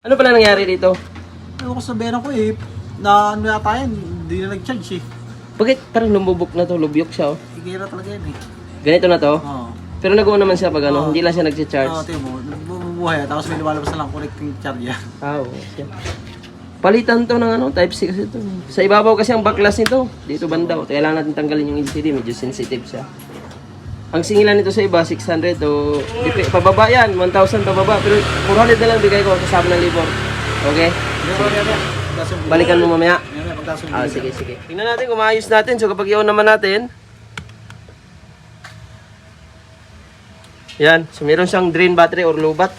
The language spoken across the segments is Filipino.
Ano pala nangyari dito? Ewan ko sabihin ako eh, na ano yata yan, hindi na nag-charge eh. Bakit parang lumubok na to, lubyok siya oh. Ikira talaga yan eh. Ganito na to? Oo. Pero nagawa naman siya pag ano, Oo. hindi lang siya nagsi-charge. Oo, tingnan mo, bumubuhay tapos may lumalabas na lang connecting charge yan. Ah, oo. Siya. Palitan to ng ano, type C kasi to. Sa ibabaw kasi ang baklas nito. Dito banda. Kailangan natin tanggalin yung LCD, medyo sensitive siya. Ang singilan nito sa iba, 600 o pababa yan, 1,000 pababa. Pero 400 na lang bigay ko kasama ng libor. Okay? Balikan mo mamaya. Ah, sige, sige. Tingnan natin kung maayos natin. So kapag i-on naman natin, yan. So meron siyang drain battery or low bat.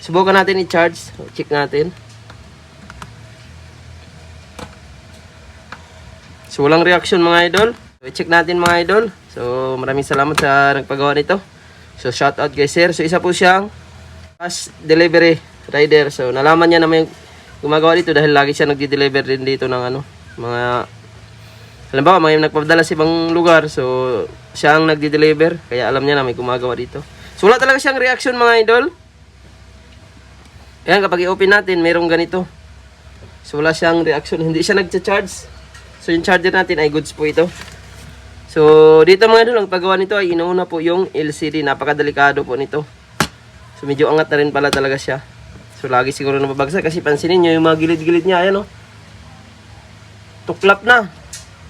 Subukan natin i-charge. Check natin. So walang reaction mga idol. So i-check natin mga idol. So maraming salamat sa nagpagawa nito. So shout out kay sir. So isa po siyang fast delivery rider. So nalaman niya na may gumagawa dito dahil lagi siya nagdi-deliver din dito ng ano, mga halimbawa may nagpapadala sa ibang lugar. So siya ang nagdi-deliver kaya alam niya na may gumagawa dito. So wala talaga siyang reaction mga idol. Ayan, kapag i-open natin, mayroong ganito. So wala siyang reaction, hindi siya nagcha-charge. So yung charger natin ay goods po ito. So dito mga idol, ang paggawa nito ay inuuna po yung LCD. Napakadelikado po nito. So medyo angat na rin pala talaga siya. So lagi siguro nababagsak kasi pansinin nyo yung mga gilid-gilid niya. Ayan o. Tuklap na.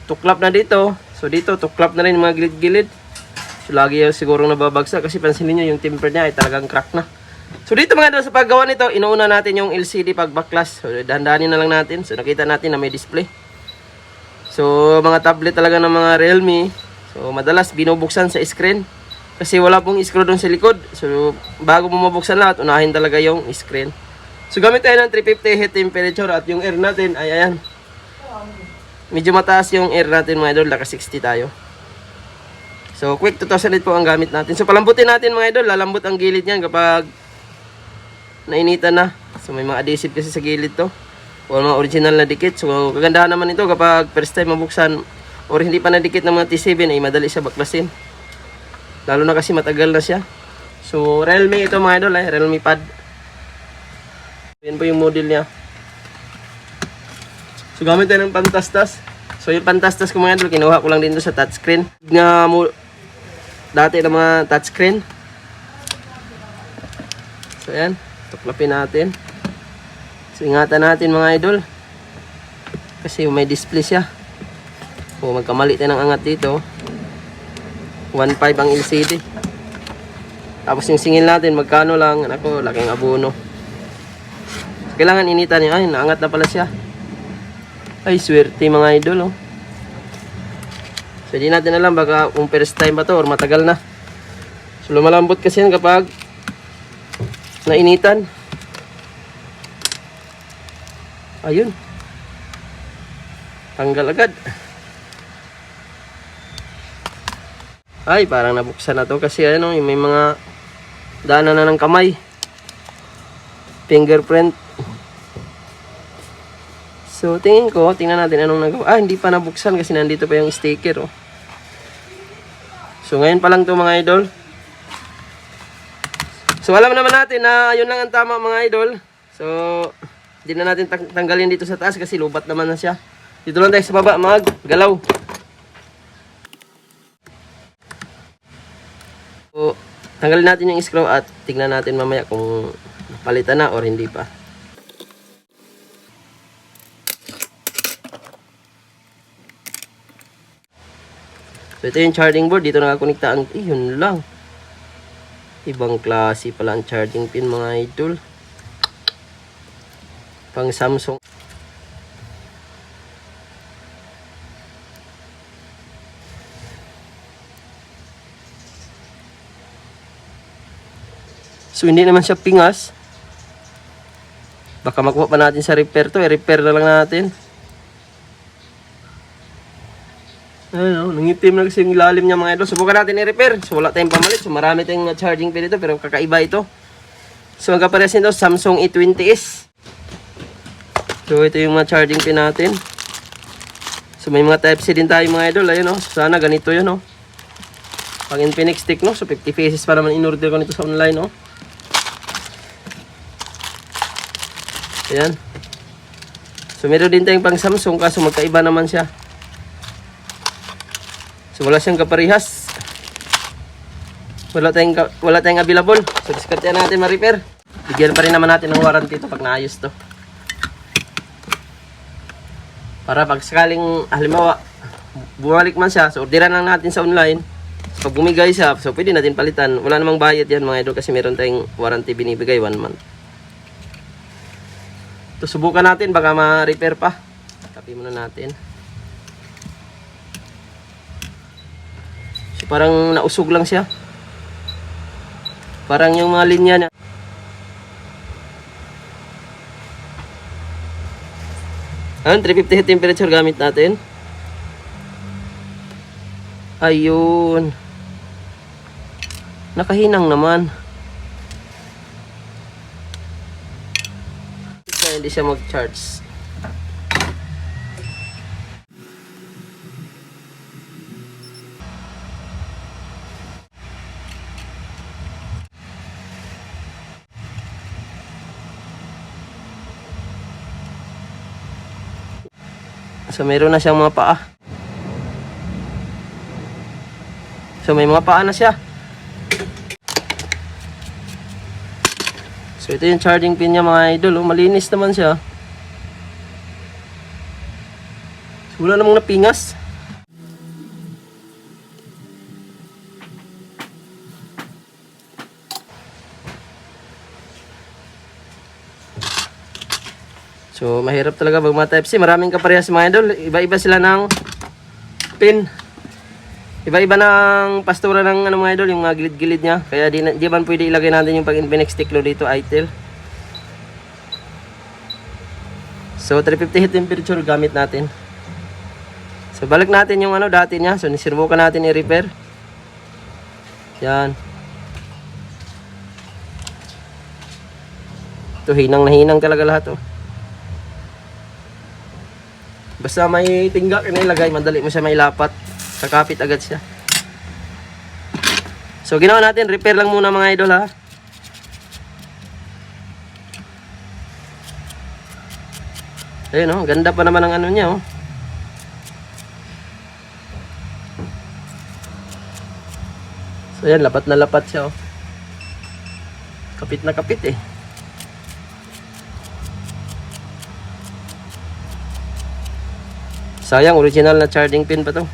Tuklap na dito. So dito, tuklap na rin yung mga gilid-gilid. So lagi yung siguro nababagsak kasi pansinin nyo yung temper niya ay talagang crack na. So dito mga idol, sa paggawa nito, inuuna natin yung LCD pag baklas. So dahan-dahanin na lang natin. So nakita natin na may display. So mga tablet talaga ng mga Realme, so madalas binubuksan sa screen kasi wala pong screw doon sa likod. So bago mo mabuksan lahat, unahin talaga yung screen. So gamit tayo ng 350 heat temperature at yung air natin ay ayan. Medyo mataas yung air natin mga idol, naka 60 tayo. So quick 2008 po ang gamit natin. So palambutin natin mga idol, lalambot ang gilid niyan kapag nainitan na. So may mga adhesive kasi sa gilid to. O mga original na dikit. So kagandahan naman ito kapag first time mabuksan or hindi pa nadikit ng mga T7 ay madali siya baklasin. Lalo na kasi matagal na siya. So Realme ito mga idol, Realme Pad. Yan po yung model niya. So gamit tayo ng pantastas. So yung pantastas ko mga idol, kinuha ko lang dito sa touchscreen. Dati na mga touchscreen. So yan, tuklapin natin. So ingatan natin mga idol. Kasi may display siya. Kung magkamali tayo ng angat dito, 1.5 ang LCD. Tapos yung singil natin, magkano lang. Ako, laking abono. So, kailangan initan niya. Ay, naangat na pala siya. Ay, swerte mga idol. Oh. So di natin alam baka kung first time ba to or matagal na. So lumalambot kasi yan kapag nainitan. Ayun. Tanggal agad. Ay, parang nabuksan na to kasi ano, may mga daanan na ng kamay. Fingerprint. So, tingnan natin anong nagawa. Ah, hindi pa nabuksan kasi nandito pa yung sticker, oh. So, ngayon pa lang to mga idol. So, alam naman natin na yun lang ang tama mga idol. So, hindi na natin tanggalin dito sa taas kasi lubat naman na siya. Dito lang tayo sa baba maggalaw. So, tanggalin natin yung screw at tignan natin mamaya kung palitan na or hindi pa. So, ito yung charging board. Dito nakakonekta ang, yun lang. Ibang klase pala ang charging pin mga idol. Pang Samsung. So hindi naman siya pingas. Baka makuha pa natin sa repair to. I-repair na lang natin. Ayun, nangitim na kasi yung ilalim niya mga idol. Subukan natin i-repair. So wala tayong pamalit. So marami tayong charging pin dito pero kakaiba ito. So ang kapares nito Samsung A20s. So ito yung mga charging pin natin. So may mga type C din tayo mga idol. Ayun oh. Sana ganito yun oh. Pang Infinix stick no. So 50 pesos pa naman in order ko nito sa online oh. Ayan. So meron din tayong pang Samsung kaso magkaiba naman siya. So wala siyang kaparehas. Wala tayong available. So diskartehan natin ma-repair. Bigyan pa rin naman natin ng warranty ito pag naayos to. Para pag sakaling halimbawa bumalik man siya, so orderan lang natin sa online. So, pag bumigay siya, so pwede natin palitan. Wala namang bayad yan mga idol kasi meron tayong warranty binibigay 1 month. Ito subukan natin baka ma-repair pa. Copy muna natin. So parang nausog lang siya. Parang yung mga linya niya. Ayun, 350 heat temperature gamit natin. Ayun. Nakahinang naman. Kaya hindi siya mag-charge. So meron na siyang mga paa. So may mga paa na siya. So ito yung charging pin niya mga idol. Oh, malinis naman siya. So, wala namang napingas. So mahirap talaga pag mga Type-C. Maraming kaparehas mga idol. Iba-iba sila ng pin. Iba-iba ng pastura ng ano mga idol, yung mga gilid-gilid niya. Kaya di man pwede ilagay natin yung pag-Infinix Tiklo dito, ITEL. So 350 heat temperature gamit natin. So balik natin yung ano dati niya. So nisirubukan natin i-repair. Yan. Ito hinang na hinang talaga lahat oh. Basta may tingga ka na ilagay, madali mo siya may lapat. Kakapit agad siya. So ginawa natin, repair lang muna mga idol ha. Ayun oh, ganda pa naman ang ano niya oh. So yan, lapat na lapat siya oh. Kapit na kapit eh. Sayang, original na charging pin pa to.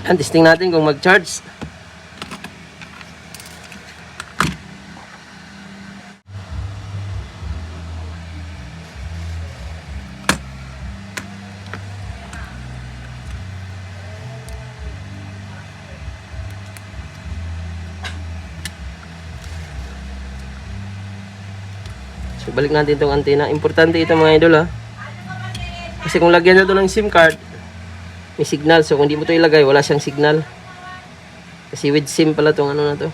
Yan, testing natin kung mag-charge. So, balik natin itong antena. Importante ito mga idol ha. Kasi kung lagyan na ito ng SIM card, may signal. So, kung hindi mo ito ilagay, wala siyang signal. Kasi with SIM pala itong ano na to.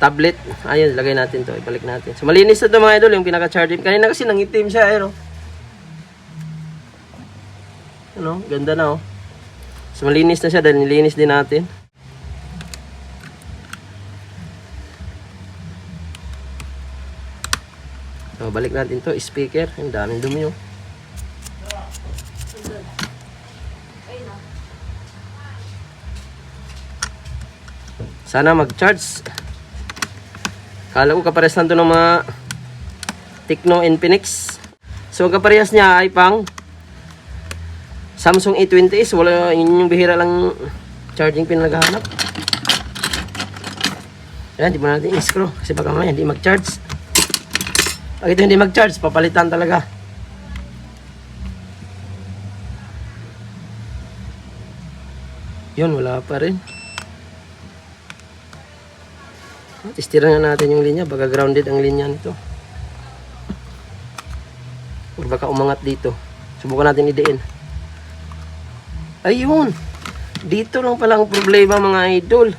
Tablet. Ayun, lagay natin to. Ibalik natin. So, malinis na ito mga idol, yung pinaka-charging. Kanina kasi nangitim siya, ayun. Ano, ganda na oh. So, malinis na siya dahil nilinis din natin. So, balik natin to, speaker. Ang daming dumi oh. Sana mag-charge. Kala ko kaparehas lang to ng mga Tecno Infinix. So, ang kaparehas niya ay pang Samsung A20s. Wala, yun yung bihira lang charging pin naghahanap. Ayan, di mo natin i-screw. Kasi baka mamaya hindi mag-charge. Pag ito hindi mag-charge, papalitan talaga. Yun, wala pa rin. Testiran na natin yung linya. Baka grounded ang linya nito. O baka umangat dito. Subukan natin idiin. Ayun! Dito lang pala ang problema mga idol.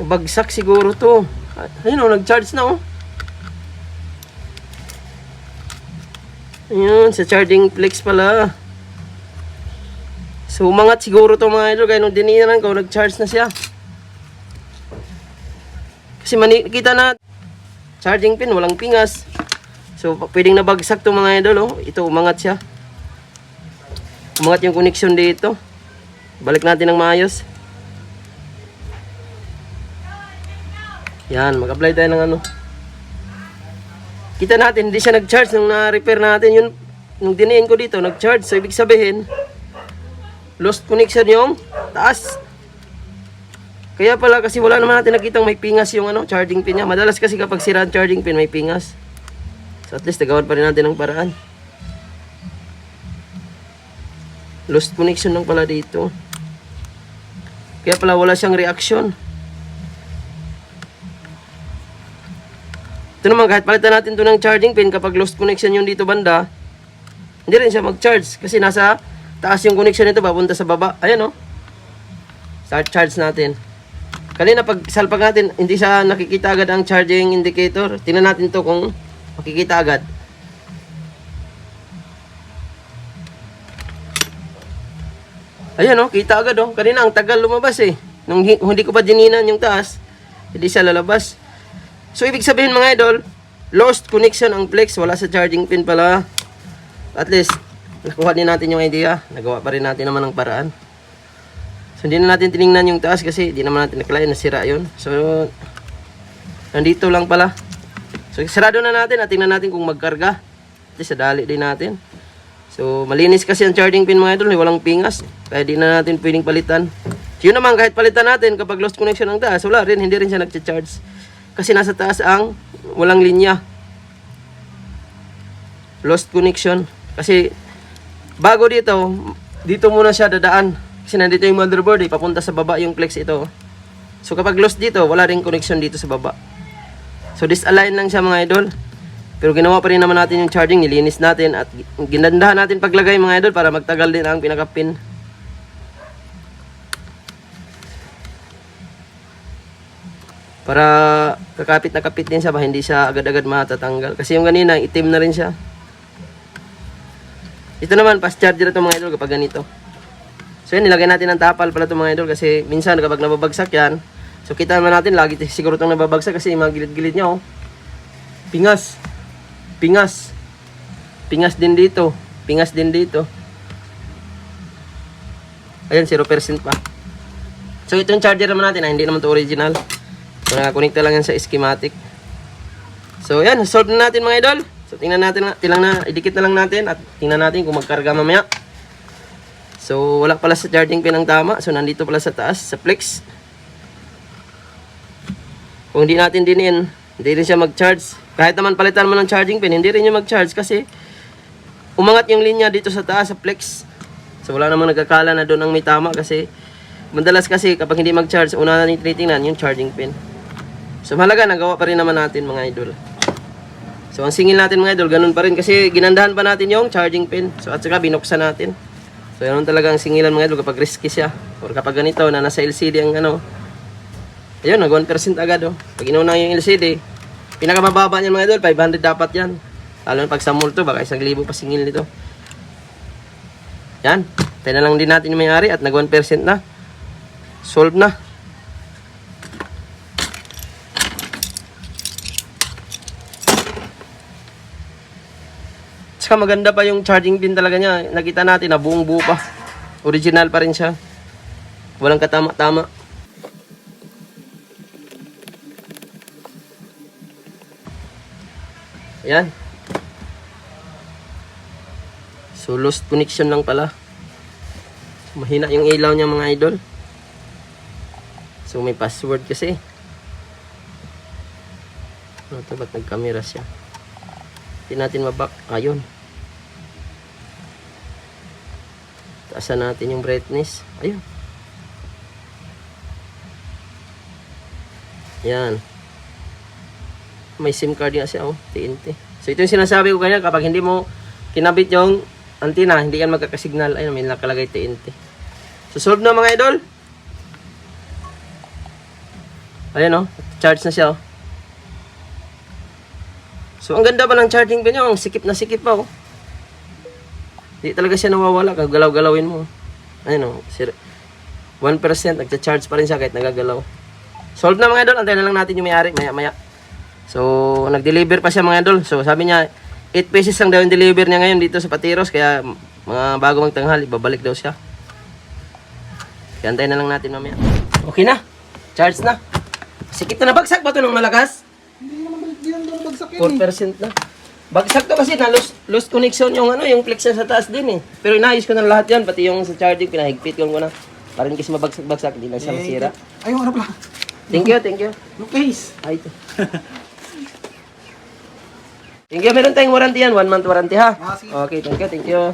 Bagsak siguro to. Ayun o, nag-charge na o. Ayun, sa charging flex pala. So umangat siguro to mga idol, kaya nung dininan ko, nag-charge na siya. Kasi kita na, charging pin, walang pingas. So pwedeng nabagsak to mga idol, oh. Ito, umangat siya. Umangat yung connection dito. Balik natin ng maayos. Yan, mag-apply tayo ng ano. Kita natin, hindi siya nag-charge nung na-repair natin. Yun, nung diniin ko dito, nag-charge. So, ibig sabihin, lost connection yung taas. Kaya pala, kasi wala naman natin nakitang may pingas yung ano, charging pin niya. Madalas kasi kapag sira ang charging pin, may pingas. So, at least, nagawan pa rin natin ng paraan. Lost connection lang pala dito. Kaya pala, wala siyang reaction. Ito naman, kahit palitan natin ito ng charging pin, kapag lost connection yung dito banda, hindi rin siya mag-charge. Kasi nasa taas yung connection nito, papunta sa baba. Ayan, oh. Start charge natin. Kanina, pag salpag natin, hindi siya nakikita agad ang charging indicator. Tingnan natin to kung makikita agad. Ayan, oh. Kita agad, oh. Kanina, ang tagal lumabas, eh. Nung hindi ko pa dininan yung taas, hindi siya lalabas. So, ibig sabihin mga idol, lost connection ang flex, wala sa charging pin pala. At least, nakuha din natin yung idea. Nagawa pa rin natin naman ng paraan. So, hindi na natin tinignan yung taas kasi hindi naman natin nakalain, nasira yun. So, nandito lang pala. So, sarado na natin at tingnan natin kung magkarga. At least, sadali din natin. So, malinis kasi ang charging pin mga idol, walang pingas. Kaya di na natin pwedeng palitan. So, yun naman, kahit palitan natin, kapag lost connection ang taas, wala rin, hindi rin siya nag-charge. Kasi nasa taas ang walang linya. Lost connection. Kasi bago dito muna siya dadaan. Kasi nandito yung motherboard, papunta sa baba yung flex ito. So kapag lost dito, wala ring connection dito sa baba. So disalign lang siya mga idol. Pero ginawa pa rin naman natin yung charging, nilinis natin at ginandahan natin paglagay mga idol para magtagal din ang pinaka-pin. Para kakapit na kapit din siya ba, hindi siya agad-agad matatanggal. Kasi yung ganina, itim na rin siya. Ito naman, fast charger ito mga idol kapag ganito. So yan, nilagay natin ang tapal pala ito mga idol kasi minsan kapag nababagsak yan, so kita naman natin, lagi siguro itong nababagsak kasi yung mga gilid-gilid niya, oh. Pingas. Pingas. Pingas din dito. Pingas din dito. Ayan, 0% pa. So ito yung charger naman natin, hindi naman ito original. So, nakakonekta lang yan sa schematic. So, yan. Solve na natin mga idol. So, tingnan natin. Idikit na lang natin. At tingnan natin kung magkarga mamaya. So, wala pala sa charging pin ang tama. So, nandito pala sa taas. Sa flex. Kung hindi natin dinin, hindi rin siya mag-charge. Kahit naman palitan mo ng charging pin, hindi rin niya mag-charge. Kasi, umangat yung linya dito sa taas. Sa flex. So, wala namang nagkakala na doon ang may tama. Kasi, madalas kasi kapag hindi mag-charge, una natin tinitingnan yung charging pin. So mahalaga, nagawa pa rin naman natin mga idol. So ang singil natin mga idol, ganun pa rin kasi ginandahan pa natin yung charging pin. So at saka binuksan natin. So yun talaga ang singilan mga idol kapag risky siya. Or kapag ganito na nasa LCD ang ano. Ayun, nag 1% agad oh. Pag inauna yung LCD, pinakamababa niyan mga idol, 500 dapat yan. Lalo na pag sa multo, baka 1,000 pa singil nito. Yan, tayo na lang din natin yung may-ari at nag 1% na. Solve na. Saka maganda pa yung charging pin talaga niya. Nakita natin na buong buo pa. Original pa rin siya. Walang katama-tama. Ayan. So lost connection lang pala. Mahina yung ilaw niya mga idol. So may password kasi. Ano ito? Ba't nag-camera siya? Hindi natin maback. Ayun. Taasan natin yung brightness. Ayun. Yan. May SIM card nga siya, oh. TNT. So ito yung sinasabi ko kanya, kapag hindi mo kinabit yung antenna, hindi yan magkakasignal. Ayun, may nakalagay TNT. So solve na mga idol. Ayun, oh. Charge na siya, oh. So, ang ganda pa ng charging pin niya. Ang sikip na sikip pa, oh. Hindi talaga siya nawawala. Kagalaw-galawin mo. Ayun o, 1% nagcha-charge pa rin siya kahit nagagalaw. Solve na mga idol, antayin na lang natin yung may-ari maya-maya. So, nag-deliver pa siya mga idol. So, sabi niya, 8 pesos lang daw yung deliver niya ngayon dito sa Patiros. Kaya, mga bago magtanghali, babalik daw siya. Kaya antayin na lang natin mamaya. Okay na. Charge na. Sikit na bagsak ba ito ng malakas? Hindi naman bagsak yan 4% na. Bagsak to kasi na lost connection yung yung flex sa taas din eh. Pero inayos ko na lahat yan, pati yung sa charging, pinahigpit ko na. Para hindi kasi mabagsak-bagsak, hindi na siya masira. Ayun, ano pala? Thank you, thank you. Yung case. Ay, ito. Thank you, meron tayong warranty yan. 1 month warranty ha. Ah, sige. Okay, thank you, thank you.